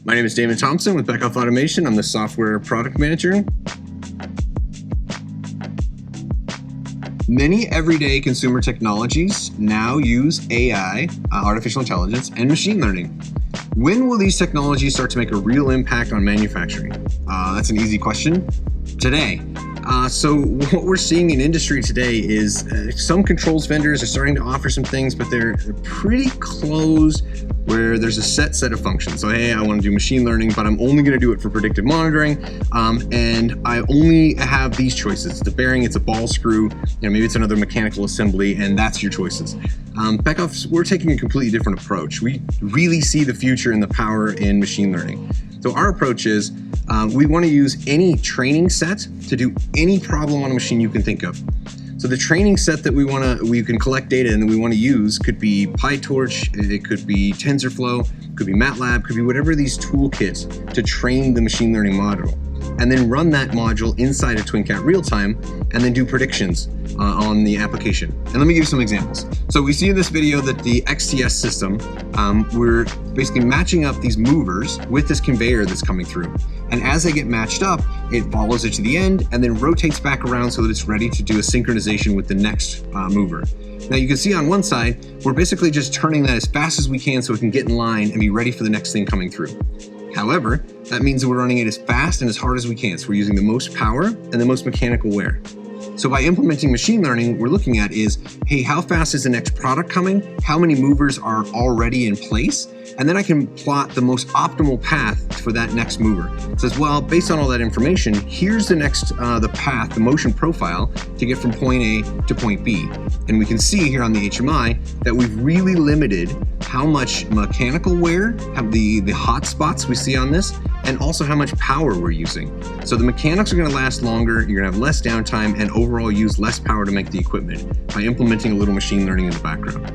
My name is Damon Thompson with Beckhoff Automation. I'm the software product manager. Many everyday consumer technologies now use AI, artificial intelligence, and machine learning. When will these technologies start to make a real impact on manufacturing? That's an easy question. Today. So what we're seeing in industry today is some controls vendors are starting to offer some things, but they're pretty closed where there's a set of functions. So, hey, I want to do machine learning, but I'm only going to do it for predictive monitoring. And I only have these choices. The bearing, it's a ball screw, maybe it's another mechanical assembly, and that's your choices. Beckhoff, we're taking a completely different approach. We really see the future and the power in machine learning. So our approach is we want to use any training set to do any problem on a machine you can think of. So the training set that we can collect data and we want to use could be PyTorch, it could be TensorFlow, it could be MATLAB, could be whatever these toolkits to train the machine learning module. And then run that module inside of TwinCat real-time and then do predictions on the application. And let me give you some examples. So we see in this video that the XTS system, we're basically matching up these movers with this conveyor that's coming through. And as they get matched up, it follows it to the end and then rotates back around so that it's ready to do a synchronization with the next mover. Now you can see on one side, we're basically just turning that as fast as we can so it can get in line and be ready for the next thing coming through. However, that means that we're running it as fast and as hard as we can. So we're using the most power and the most mechanical wear. So by implementing machine learning, we're looking at is, hey, how fast is the next product coming? How many movers are already in place? And then I can plot the most optimal path for that next mover. It says, well, based on all that information, here's the next, the path, the motion profile to get from point A to point B. And we can see here on the HMI that we've really limited how much mechanical wear, the hot spots we see on this, and also how much power we're using. So the mechanics are gonna last longer, you're gonna have less downtime, and overall use less power to make the equipment by implementing a little machine learning in the background.